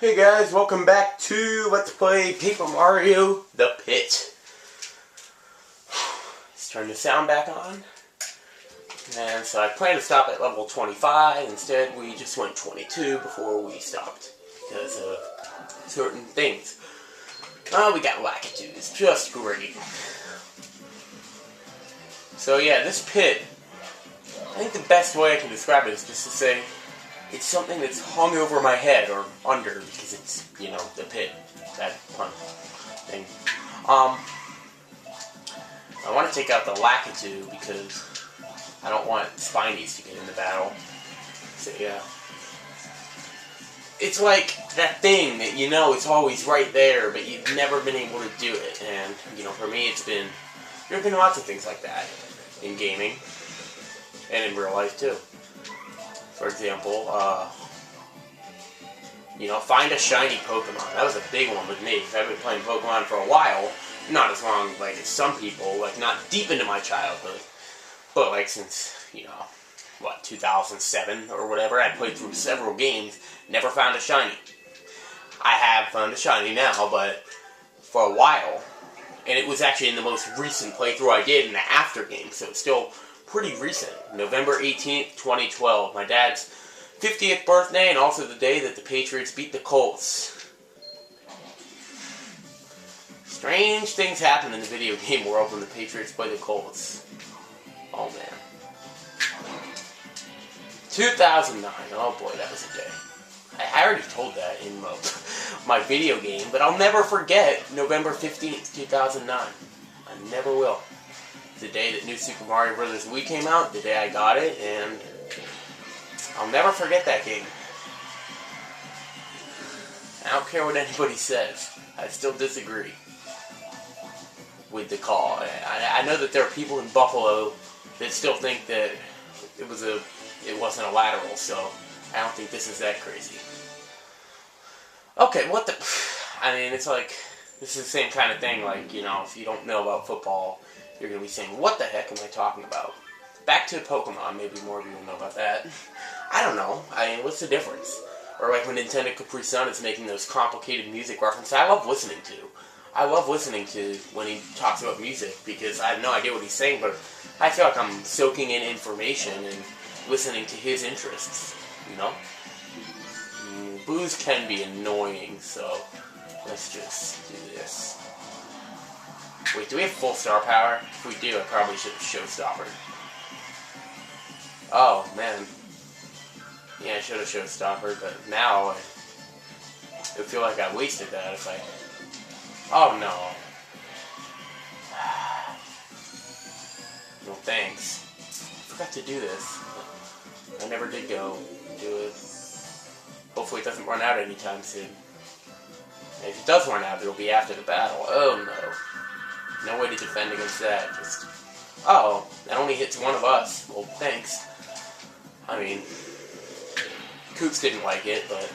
Hey guys, welcome back to Let's Play Paper Mario The Pit. Let's turn the sound back on. And so I planned to stop at level 25. Instead, we just went 22 before we stopped because of certain things. We got Lakitus, just great. So yeah, this pit, I think the best way I can describe it is just to say it's something that's hung over my head, or under, because it's, you know, the pit, that pun thing. I want to take out the Lakitu because I don't want Spinies to get in the battle. So yeah. It's like that thing that, you know, it's always right there, but you've never been able to do it. And, you know, for me there's been lots of things like that in gaming, and in real life too. For example, you know, find a shiny Pokemon. That was a big one with me, because I've been playing Pokemon for a while. Not as long, like, as some people, like, not deep into my childhood, but, like, since, you know, what, 2007 or whatever, I played through several games, never found a shiny. I have found a shiny now, but for a while, and it was actually in the most recent playthrough I did in the after game, so it's still pretty recent. November 18th, 2012. My dad's 50th birthday, and also the day that the Patriots beat the Colts. Strange things happen in the video game world when the Patriots play the Colts. Oh man. 2009. Oh boy, that was a day. I already told that in my video game, but I'll never forget November 15th, 2009. I never will. The day that New Super Mario Bros. Wii came out, the day I got it, and I'll never forget that game. I don't care what anybody says. I still disagree with the call. I know that there are people in Buffalo that still think that it wasn't a lateral, so I don't think this is that crazy. Okay, what the... I mean, it's like, this is the same kind of thing, like, you know, if you don't know about football, you're going to be saying, what the heck am I talking about? Back to Pokemon, maybe more of you will know about that. I don't know. I mean, what's the difference? Or like when Nintendo Capri Sun is making those complicated music references, I love listening to. I love listening to when he talks about music, because I have no idea what he's saying, but I feel like I'm soaking in information and listening to his interests, you know? Boos can be annoying, so let's just do this. Wait, do we have full star power? If we do, I probably should have showstoppered. Oh, man. Yeah, I should have showstoppered, but now I feel like I wasted that if I... Oh, no. No, thanks. I forgot to do this. I never did go do it. Hopefully it doesn't run out anytime soon. And if it does run out, it'll be after the battle. Oh, no. No way to defend against that. Just... Uh-oh, that only hits one of us. Well, thanks. I mean, Kooks didn't like it, but...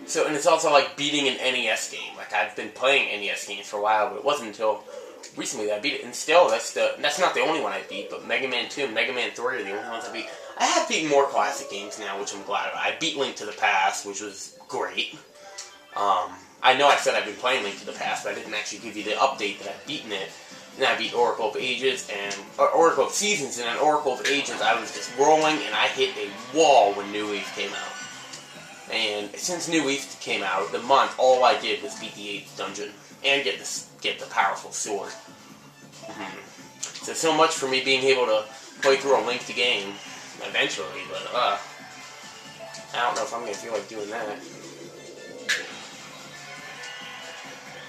So, and it's also like beating an NES game. Like, I've been playing NES games for a while, but it wasn't until recently that I beat it. And still, that's not the only one I beat, but Mega Man 2 and Mega Man 3 are the only ones I beat. I have beaten more classic games now, which I'm glad about. I beat Link to the Past, which was great. I know I said I've been playing Link to the Past, but I didn't actually give you the update that I've beaten it. And then I beat Oracle of Ages, Oracle of Seasons, and then Oracle of Ages, I was just rolling, and I hit a wall when New Leaf came out. And since New Leaf came out, the month, all I did was beat the 8th dungeon, and get the powerful sword. So much for me being able to play through a Link to game, eventually, but, I don't know if I'm going to feel like doing that.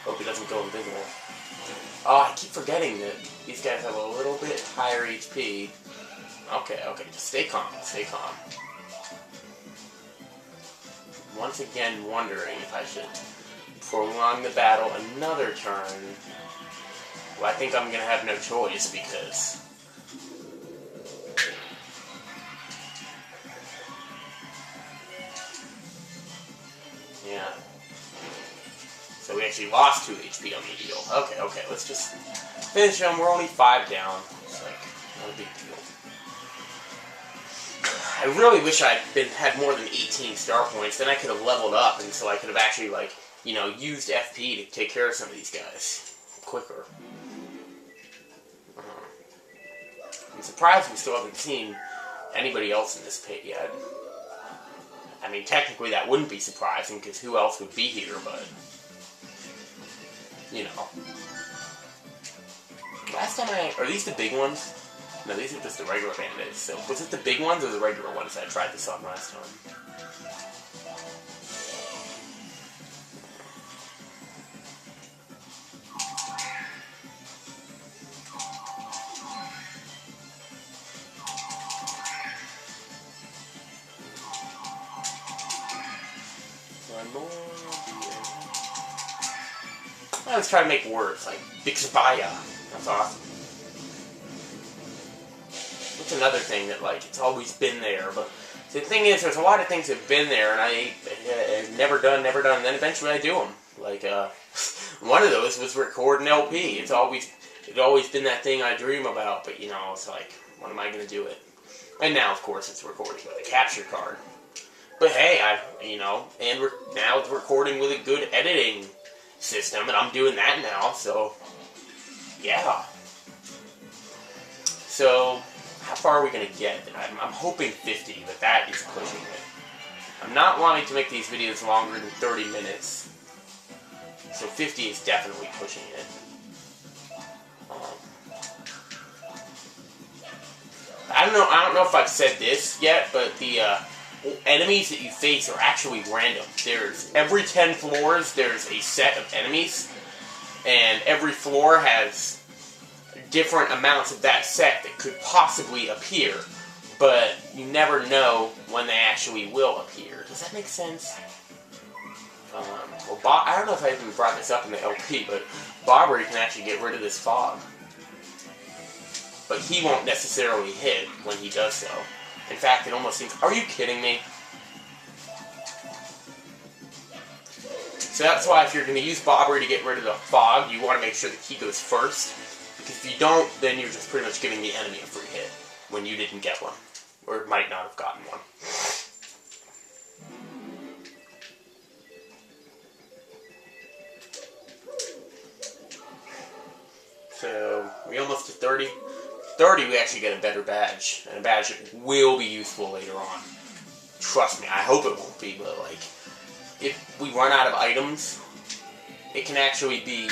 Hope he doesn't go invisible. Oh, I keep forgetting that these guys have a little bit higher HP. Okay, just stay calm, stay calm. Once again wondering if I should prolong the battle another turn. Well, I think I'm going to have no choice, because... Yeah. So we actually lost 2 HP on the eel. Okay, let's just finish them. We're only 5 down. It's like, not a big deal. I really wish I'd had more than 18 star points. Then I could have leveled up, and so I could have actually, like, you know, used FP to take care of some of these guys quicker. I'm surprised we still haven't seen anybody else in this pit yet. I mean, technically that wouldn't be surprising, because who else would be here, but, you know. Last time are these the big ones? No, these are just the regular bandits. So, was it the big ones or the regular ones that I tried this on last time? I was trying to make words, like Bixabaya. That's awesome. That's another thing that, like, it's always been there, but the thing is, there's a lot of things that have been there, and I've never done, and then eventually I do them. Like, one of those was record an LP. It's always been that thing I dream about, but, you know, it's like, when am I going to do it? And now, of course, it's recording with a capture card. But hey, and now it's recording with a good editing system, and I'm doing that now, so, yeah. So, how far are we going to get? I'm hoping 50, but that is pushing it. I'm not wanting to make these videos longer than 30 minutes, so 50 is definitely pushing it. I don't know if I've said this yet, but the enemies that you face are actually random. There's every 10 floors, there's a set of enemies, and every floor has different amounts of that set that could possibly appear, but you never know when they actually will appear. Does that make sense? Well, I don't know if I even brought this up in the LP, but Bobbery can actually get rid of this fog. But he won't necessarily hit when he does so. In fact, it almost seems... Are you kidding me? So that's why if you're going to use Bobbery to get rid of the fog, you want to make sure that he goes first. Because if you don't, then you're just pretty much giving the enemy a free hit when you didn't get one. Or might not have gotten one. So, we almost to 30. 30, we actually get a better badge. And a badge that will be useful later on. Trust me, I hope it won't be, but like, if we run out of items, it can actually be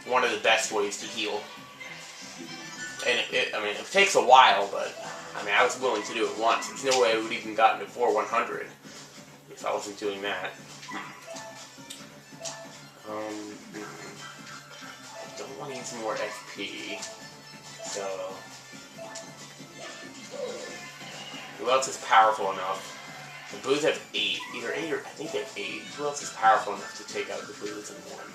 one of the best ways to heal. And it takes a while, but I mean, I was willing to do it once. There's no way I would even gotten to 4-100 if I wasn't doing that. I don't want to use more FP, so who else is powerful enough? The Blues have 8, either 8 or I think they have 8. Who else is powerful enough to take out the Blues in one?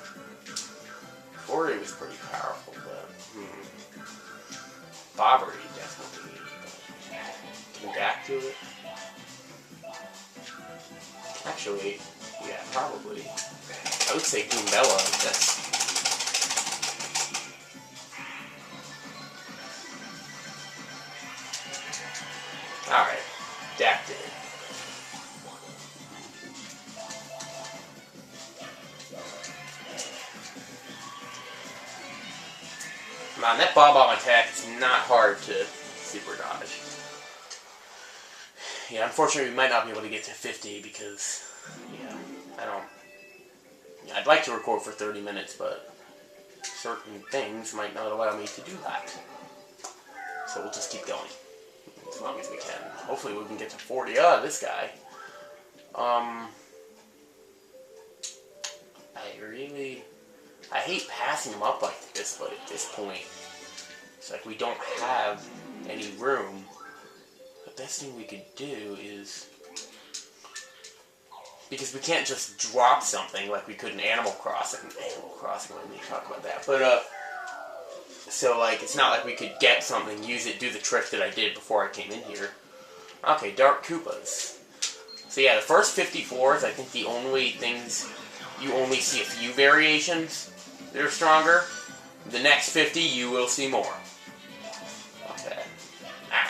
Corey was pretty powerful, but Bobbery definitely. Can Dak do it? Actually, yeah, probably. I would say Goombella. That's. Alright, Dak did it. Man, that bomb attack is not hard to super dodge. Yeah, unfortunately we might not be able to get to 50 because, yeah, I'd like to record for 30 minutes, but certain things might not allow me to do that. So we'll just keep going as long as we can. Hopefully we can get to 40. Oh, this guy. I hate passing him up like this, but at this point, it's like we don't have any room. The best thing we could do is, because we can't just drop something like we could in Animal Crossing. Animal Crossing, let me talk about that. But, so like, it's not like we could get something, use it, do the trick that I did before I came in here. Okay, Dark Koopas. So yeah, the first 50 floors, I think the only things you only see a few variations that are stronger. The next 50, you will see more. Okay.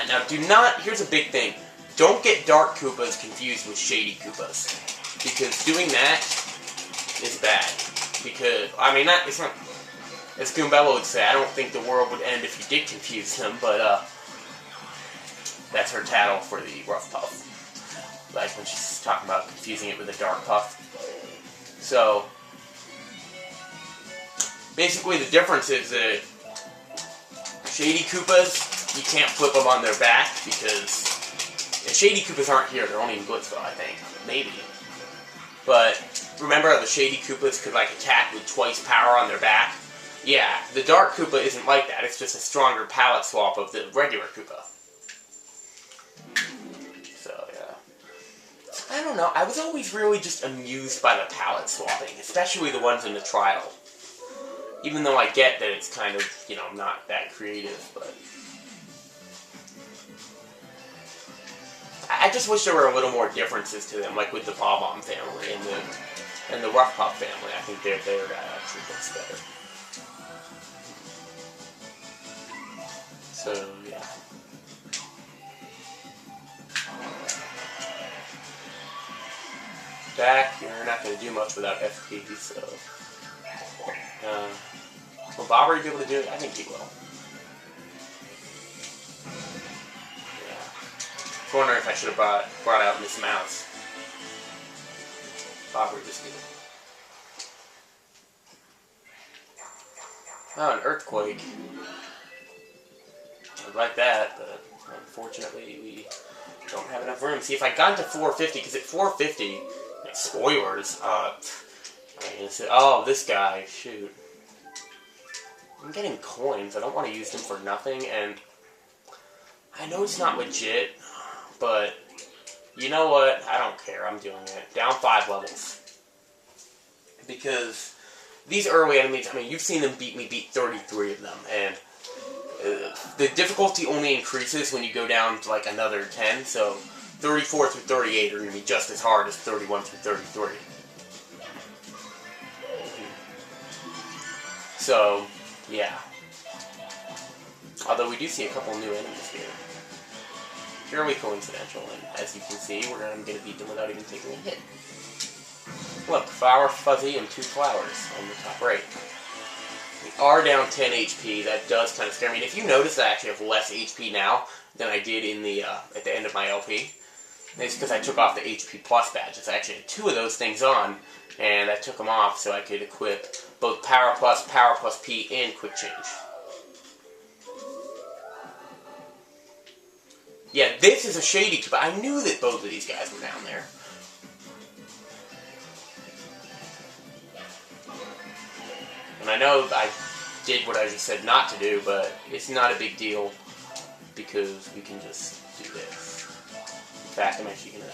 Now, do not... Here's a big thing. Don't get Dark Koopas confused with Shady Koopas. Because doing that is bad. Because, I mean, it's not... As Goombella would say, I don't think the world would end if you did confuse them, but, that's her tattle for the Rough Puff. Like when she's talking about confusing it with a Dark Puff. So, basically the difference is that Shady Koopas, you can't flip them on their back because... And Shady Koopas aren't here, they're only in Blitzville, I think. Maybe. But, remember how the Shady Koopas could, like, attack with twice power on their back? Yeah, the Dark Koopa isn't like that, it's just a stronger palette swap of the regular Koopa. So, yeah. I don't know, I was always really just amused by the palette swapping, especially the ones in the trial. Even though I get that it's kind of, you know, not that creative, but... I just wish there were a little more differences to them, like with the Bob-omb family and the Rough Puff family. I think their guy actually looks better. So, yeah. Back, you're not going to do much without FP, so... will Bobbery be able to do it? I think he will. I was wondering if I should have brought out Miss Mouse. Bobbery just did it. Oh, an earthquake. I'd like that, but unfortunately we don't have enough room. See, if I got into 450, because at 450, like, spoilers, oh, this guy, shoot. I'm getting coins. I don't want to use them for nothing, and I know it's not legit, but you know what? I don't care. I'm doing it. Down 5 levels. Because these early enemies, I mean, you've seen them beat me beat 33 of them, and the difficulty only increases when you go down to like another 10, so 34 through 38 are going to be just as hard as 31 through 33. So, yeah. Although we do see a couple new enemies here. Purely coincidental, and as you can see, we're going to beat them without even taking a hit. Look, Flower, Fuzzy, and 2 flowers on the top right. We are down 10 HP, that does kind of scare me. And if you notice, I actually have less HP now than I did in the at the end of my LP. It's because I took off the HP Plus badges. I actually had 2 of those things on, and I took them off so I could equip both Power Plus P, and Quick Change. Yeah, this is a Shady Koopa. I knew that both of these guys were down there. And I know I did what I just said not to do, but it's not a big deal because we can just do this. In fact, I'm actually going to...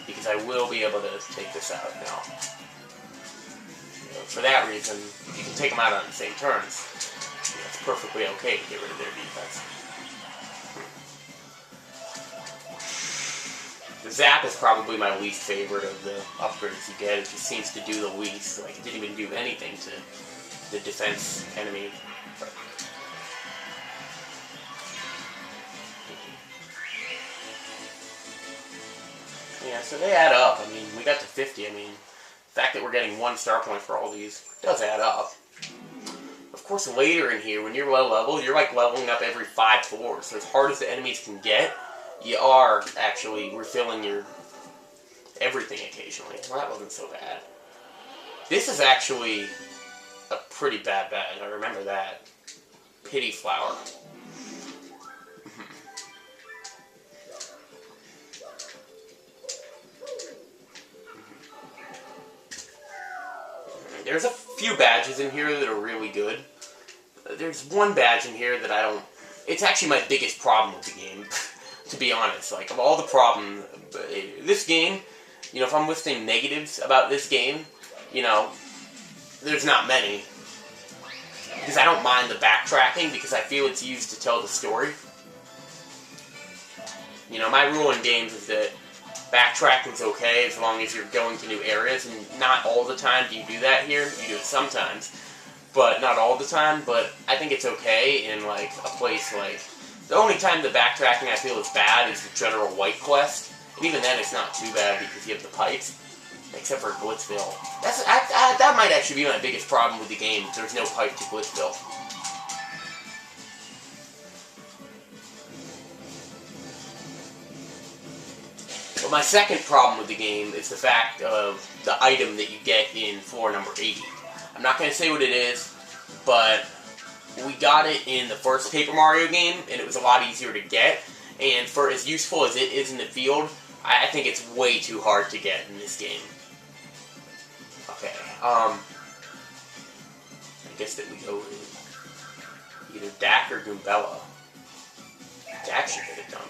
Because I will be able to take this out now. For that reason, if you can take them out on the same turns, it's perfectly okay to get rid of their defense. The Zap is probably my least favorite of the upgrades you get. It just seems to do the least. Like, it didn't even do anything to the defense enemy. Yeah, so they add up. I mean, we got to 50. I mean, the fact that we're getting 1 star point for all these does add up. Of course, later in here, when you're low level, you're like leveling up every 5 floors. So as hard as the enemies can get, you are actually refilling your everything occasionally. Well, that wasn't so bad. This is actually a pretty bad badge. I remember that. Pity Flower. There's a few badges in here that are really good. There's one badge in here that I don't... It's actually my biggest problem with the game, to be honest. Like, of all the problems... This game, you know, if I'm listing negatives about this game, you know, there's not many. Because I don't mind the backtracking, because I feel it's used to tell the story. You know, my rule in games is that Backtracking's okay as long as you're going to new areas, and not all the time do you do that here. You do it sometimes, but not all the time. But I think it's okay in like a place like the only time the backtracking I feel is bad is the general white quest, and even then it's not too bad because you have the pipes, except for Glitzville. That might actually be my biggest problem with the game. There's no pipe to Glitzville. But my second problem with the game is the fact of the item that you get in floor number 80. I'm not going to say what it is, but we got it in the first Paper Mario game, and it was a lot easier to get. And for as useful as it is in the field, I think it's way too hard to get in this game. Okay, I guess that we go with either Dak or Goombella. Dak should get it done.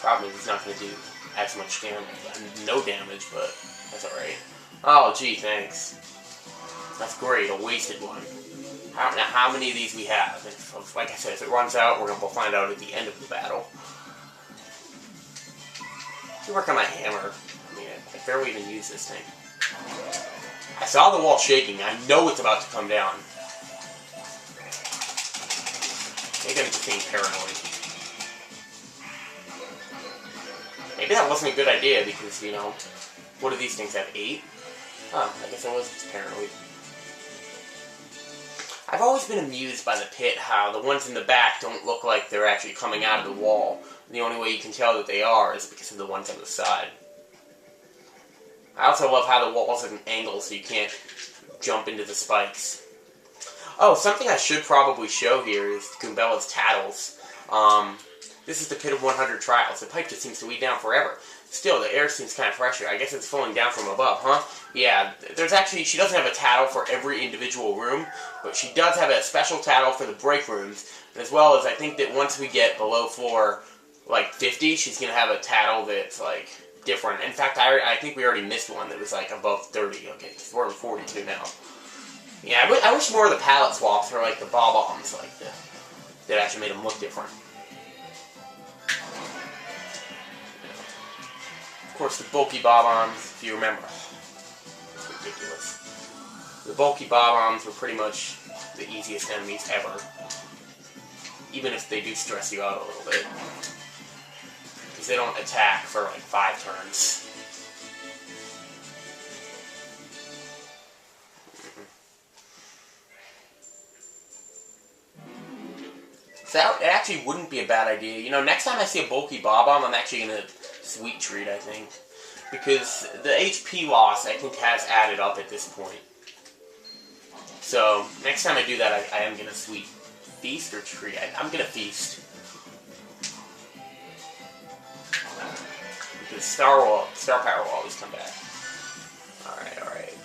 Problem is he's not going to do as much damage. No damage, but that's alright. Oh, gee, thanks. That's great, a wasted one. I don't know how many of these we have. And like I said, if it runs out, we're going to find out at the end of the battle. I work on my hammer. I mean, I barely even use this thing. I saw the wall shaking. I know it's about to come down. Maybe I'm just being paranoid. Maybe that wasn't a good idea because, you know, what do these things have, 8? Oh, I guess I was just paranoid. I've always been amused by the pit, how the ones in the back don't look like they're actually coming out of the wall. And the only way you can tell that they are is because of the ones on the side. I also love how the wall's at an angle so you can't jump into the spikes. Oh, something I should probably show here is Goombella's Tattles. This is the Pit of 100 Trials. The pipe just seems to weed down forever. Still, the air seems kind of fresher. I guess it's flowing down from above, huh? Yeah, there's actually, she doesn't have a tattle for every individual room, but she does have a special tattle for the break rooms, as well as I think that once we get below floor, like, 50, she's going to have a tattle that's, like, different. In fact, I think we already missed one that was, like, above 30. Okay, because we're in 42 now. Yeah, I wish more of the palette swaps were, like, the bob-ombs, like, that actually made them look different. Of course, the bulky bob-ombs, if you remember. It's ridiculous. The bulky bob-ombs were pretty much the easiest enemies ever. Even if they do stress you out a little bit. Because they don't attack for like 5 turns. So that actually wouldn't be a bad idea. You know, next time I see a bulky bob-omb, I'm actually going to sweet treat, I think. Because the HP loss, I think, has added up at this point. So, next time I do that, I am going to sweet feast or treat. I'm going to feast. Because star power will always come back. Alright, alright.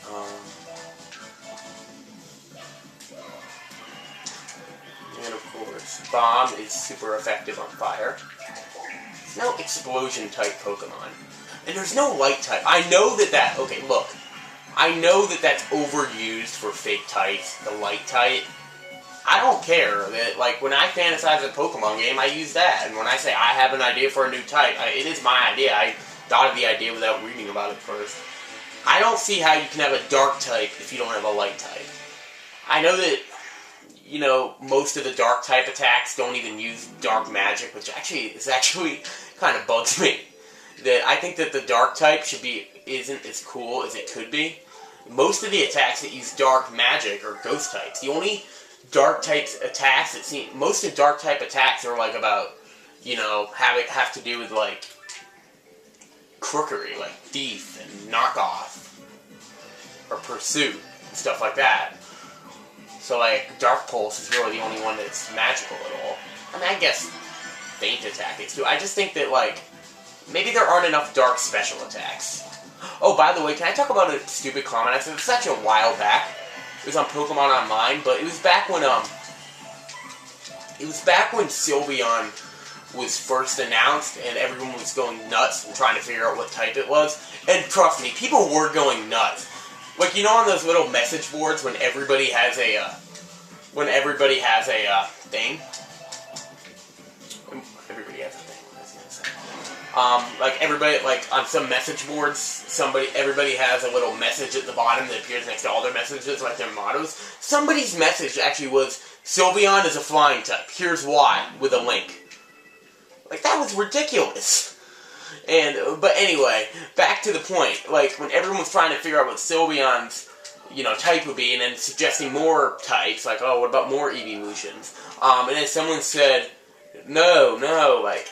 And of course, Bomb is super effective on fire. There's no explosion type Pokemon. And there's no light type. I know that okay, look. I know that that's overused for fake types, the light type. I don't care. That, like, when I fantasize a Pokemon game, I use that. And when I say I have an idea for a new type, it is my idea. I thought of the idea without reading about it first. I don't see how you can have a dark type if you don't have a light type. I know that, you know, most of the dark type attacks don't even use dark magic, which actually kind of bugs me. That I think that the dark type isn't as cool as it could be. Most of the attacks that use dark magic are ghost types. The only dark types attacks that most of the dark type attacks are like about, you know, have to do with like crookery, like thief and knockoff or pursuit and stuff like that. So like Dark Pulse is really the only one that's magical at all. I mean, I guess Feint Attack is too. I just think that like maybe there aren't enough dark special attacks. Oh, by the way, can I talk about a stupid comment? I said it was such a while back. It was on Pokemon Online, but it was back when Sylveon was first announced, and everyone was going nuts and trying to figure out what type it was. And trust me, people were going nuts. Like, you know, on those little message boards when everybody has a when everybody has a thing. Everybody has a thing. What was I gonna say? Like everybody, like on some message boards, everybody has a little message at the bottom that appears next to all their messages, like their mottos. Somebody's message actually was, Sylveon is a flying type. Here's why, with a link. Like, that was ridiculous. But anyway, back to the point. Like, when everyone's trying to figure out what Sylveon's, type would be, and then suggesting more types, like, oh, what about more evolutions? And then someone said, no, like,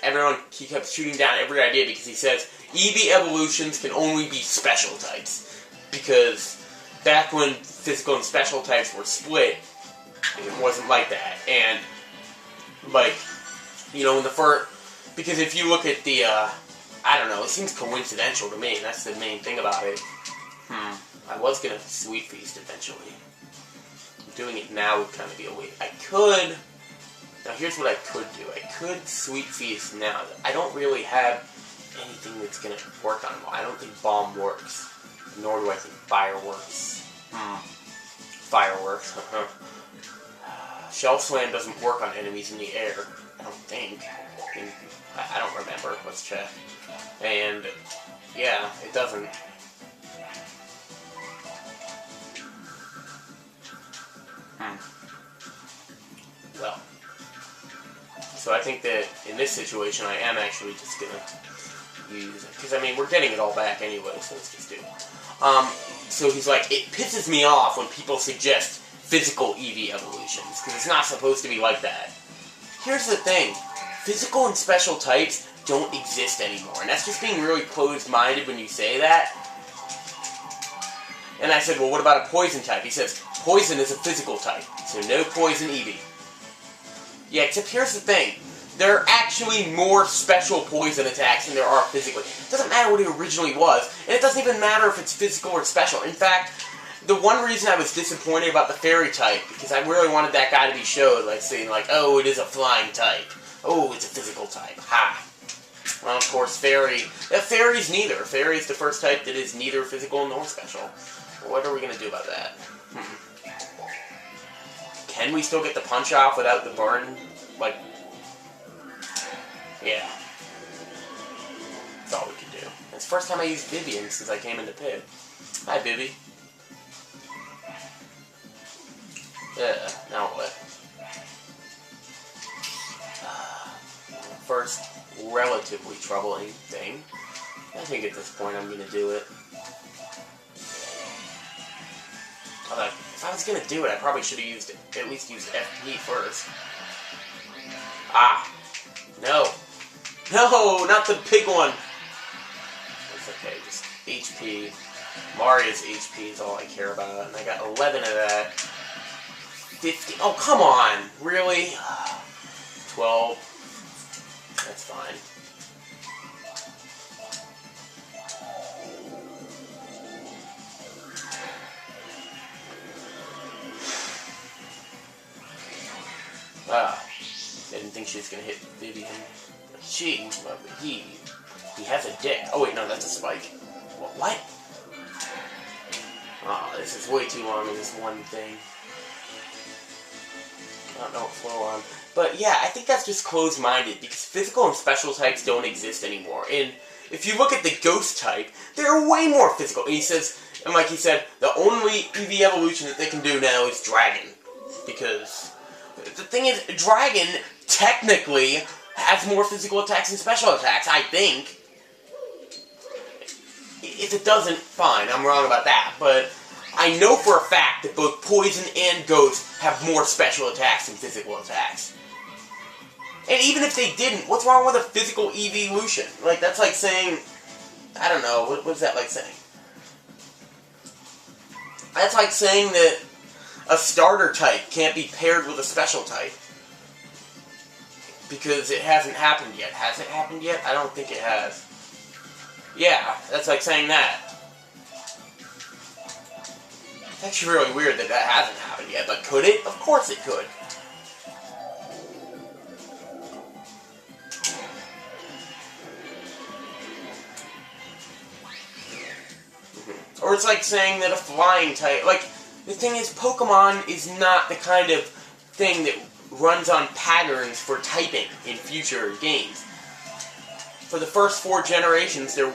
he kept shooting down every idea because he says, Eevee evolutions can only be special types. Because back when physical and special types were split, it wasn't like that. And, like, in the first... Because if you look at the, I don't know, it seems coincidental to me, and that's the main thing about it. I was going to Sweet Feast eventually. Doing it now would kind of be a waste. Now here's what I could do. I could Sweet Feast now. I don't really have anything that's going to work on them. I don't think Bomb works. Nor do I think Fire works. Fire works. Shell Slam doesn't work on enemies in the air. I don't think. I don't remember. Let's check. And, yeah, it doesn't. Well. So I think that in this situation I am actually just gonna use it. Because, I mean, we're getting it all back anyway, so let's just do it. So he's like, it pisses me off when people suggest physical Eevee evolutions. Because it's not supposed to be like that. Here's the thing. Physical and special types don't exist anymore. And that's just being really closed-minded when you say that. And I said, well, what about a poison type? He says, poison is a physical type, so no poison Eevee. Yeah, except here's the thing. There are actually more special poison attacks than there are physically. It doesn't matter what it originally was, and it doesn't even matter if it's physical or special. In fact, the one reason I was disappointed about the fairy type, because I really wanted that guy to be showed, like saying, like, oh, it is a flying type. Oh, it's a physical type. Ha! Well, of course, Fairy... Fairy's neither. Fairy is the first type that is neither physical nor special. What are we going to do about that? Can we still get the punch off without the burn? Like... Yeah. That's all we can do. It's the first time I used Vivian since I came into Pib. Hi, Vivi. Now what? First relatively troubling thing. I think at this point I'm going to do it. Although, if I was going to do it, I probably should have at least used FP first. Ah! No! No! Not the big one! It's okay, just HP. Maria's HP is all I care about, and I got 11 of that. 50. Oh, come on! Really? 12. That's fine. Didn't think she was gonna hit Vivian. He has a dick. Oh wait, no, that's a spike. What? Oh, this is way too long in this one thing. I don't know what flow on. But yeah, I think that's just closed-minded, because physical and special types don't exist anymore. And if you look at the ghost type, they're way more physical. And he says, and like he said, the only Eevee evolution that they can do now is Dragon. Because the thing is, Dragon technically has more physical attacks than special attacks, I think. If it doesn't, fine, I'm wrong about that. But I know for a fact that both Poison and Ghost have more special attacks than physical attacks. And even if they didn't, what's wrong with a physical evolution? Like, that's like saying, I don't know, what's that like saying? That's like saying that a starter type can't be paired with a special type. Because it hasn't happened yet. Has it happened yet? I don't think it has. Yeah, that's like saying that. It's actually really weird that that hasn't happened yet, but could it? Of course it could. Or it's like saying that a flying type... Like, the thing is, Pokemon is not the kind of thing that runs on patterns for typing in future games. For the first 4 generations, there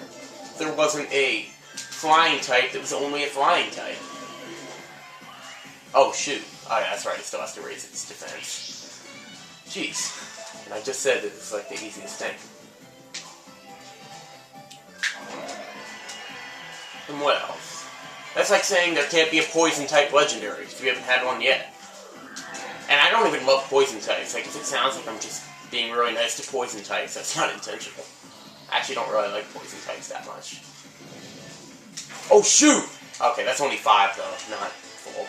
wasn't a flying type that was only a flying type. Oh, shoot. Oh, yeah, that's right. It still has to raise its defense. Jeez. And I just said that it's like the easiest thing. And what else? That's like saying there can't be a poison-type legendary if you haven't had one yet. And I don't even love poison types. Like, if it sounds like I'm just being really nice to poison types, that's not intentional. I actually don't really like poison types that much. Oh, shoot! Okay, that's only 5, though, not full.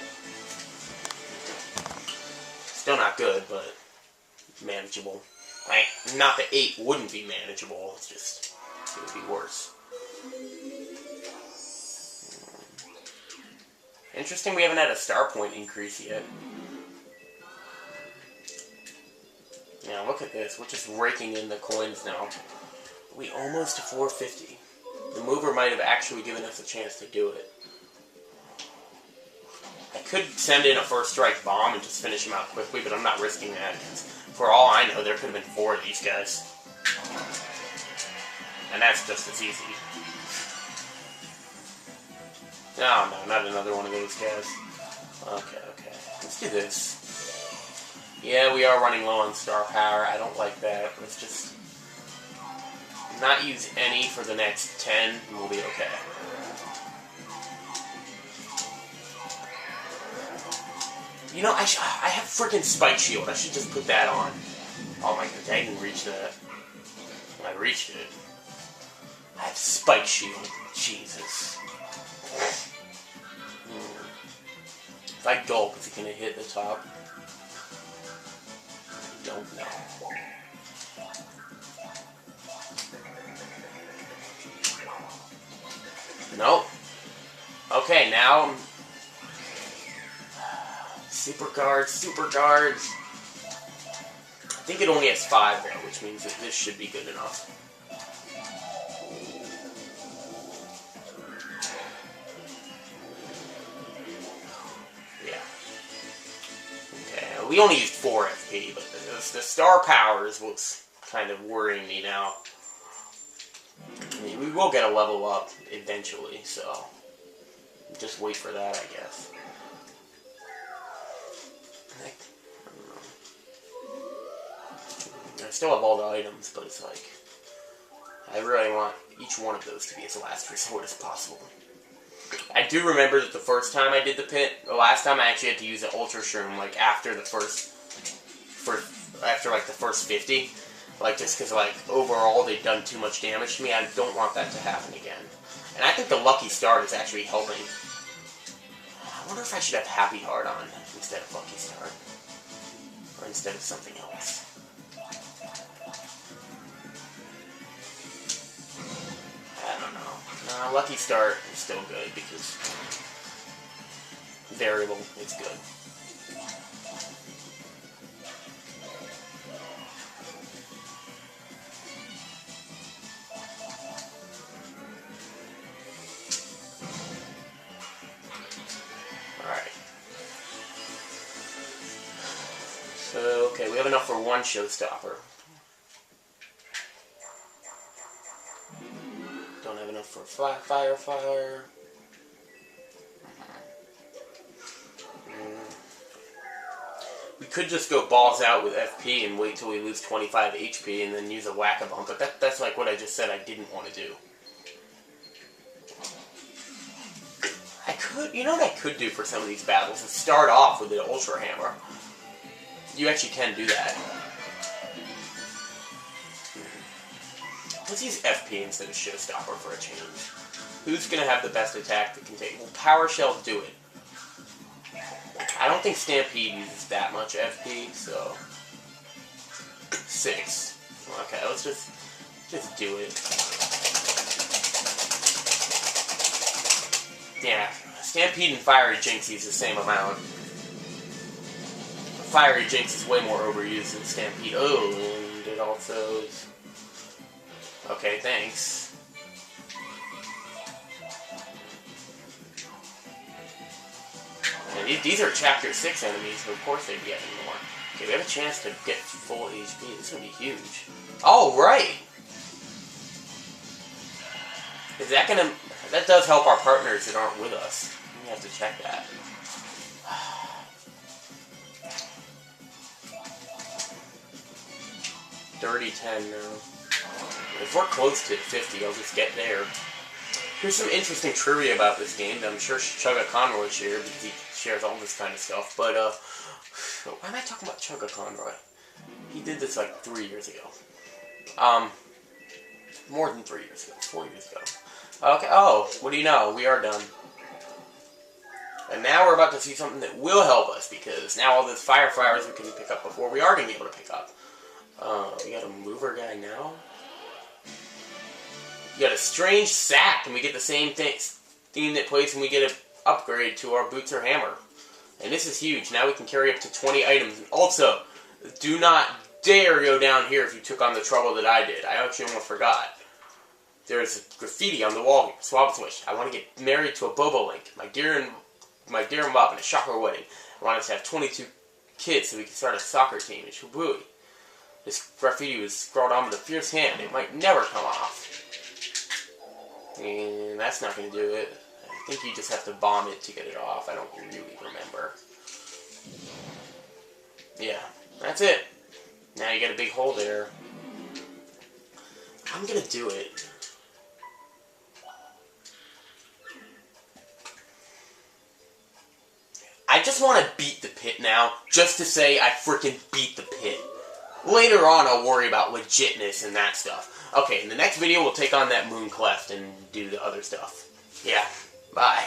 Still not good, but manageable. Like, not that 8 wouldn't be manageable, it's just, it would be worse. Interesting, we haven't had a star point increase yet. Yeah, look at this. We're just raking in the coins now. We almost to 450. The mover might have actually given us a chance to do it. I could send in a first strike bomb and just finish him out quickly, but I'm not risking that, because for all I know, there could have been 4 of these guys. And that's just as easy. No, not another one of those guys. Okay. Let's do this. Yeah, we are running low on star power. I don't like that. Let's just not use any for the next 10, and we'll be okay. You know, I have freaking Spike Shield. I should just put that on. Oh my god, I didn't reach that. I reached it. I have Spike Shield. Jesus. If I gulp, is it going to hit the top? I don't know. Nope. Okay, now... Super guards. I think it only has 5 there, which means that this should be good enough. We only used 4 FP, but the star power is what's kind of worrying me now. I mean, we will get a level up eventually, so just wait for that, I guess. I still have all the items, but it's like, I really want each one of those to be as last resort as possible. I do remember that the first time I did the pit, the last time I actually had to use an Ultra Shroom, like, after the first 50. Like, just because, like, overall they've done too much damage to me. I don't want that to happen again. And I think the Lucky Start is actually helping. I wonder if I should have Happy Heart on instead of Lucky Start. Or instead of something else. I don't know. Lucky Start is still good because variable, it's good. Alright. So, okay, we have enough for 1 showstopper. Don't have enough for fire. We could just go balls out with FP and wait till we lose 25 HP and then use a whack-a-bump, but that's like what I just said I didn't want to do. I could, you know what I could do for some of these battles is start off with an Ultra Hammer. You actually can do that. Let's use FP instead of Showstopper for a change. Who's going to have the best attack that can take... Well, Power Shells do it. I don't think Stampede uses that much FP, so... 6. Okay, let's just do it. Yeah, Stampede and Fiery Jinx use the same amount. Fiery Jinx is way more overused than Stampede. Oh, and it also is... Okay, thanks. And These are Chapter 6 enemies, so of course they'd be getting more. Okay, we have a chance to get full HP. This is going to be huge. Oh, right! Is that going to... That does help our partners that aren't with us. We have to check that. Dirty 10 now. If we're close to 50, I'll just get there. Here's some interesting trivia about this game that I'm sure Chugga Conroy shared, because he shares all this kind of stuff. But, why am I talking about Chugga Conroy? He did this like 3 years ago. More than 3 years ago. 4 years ago. Okay, oh, what do you know? We are done. And now we're about to see something that will help us, because now all those fire flowers we couldn't pick up before, we are going to be able to pick up. We got a mover guy now. We got a strange sack, and we get the same theme that plays when we get an upgrade to our boots or hammer. And this is huge. Now we can carry up to 20 items. And also, do not dare go down here if you took on the trouble that I did. I actually almost forgot. There's a graffiti on the wall here. Swap switch. I want to get married to a Bobolink. My dear and Bob, in a shocker wedding. I want us to have 22 kids so we can start a soccer team in Shibui. This graffiti was scrawled on with a fierce hand. It might never come off. And that's not going to do it. I think you just have to bomb it to get it off. I don't really remember. Yeah, that's it. Now you got a big hole there. I'm going to do it. I just want to beat the pit now, just to say I freaking beat the pit. Later on, I'll worry about legitness and that stuff. Okay, in the next video, we'll take on that moon cleft and do the other stuff. Yeah, bye.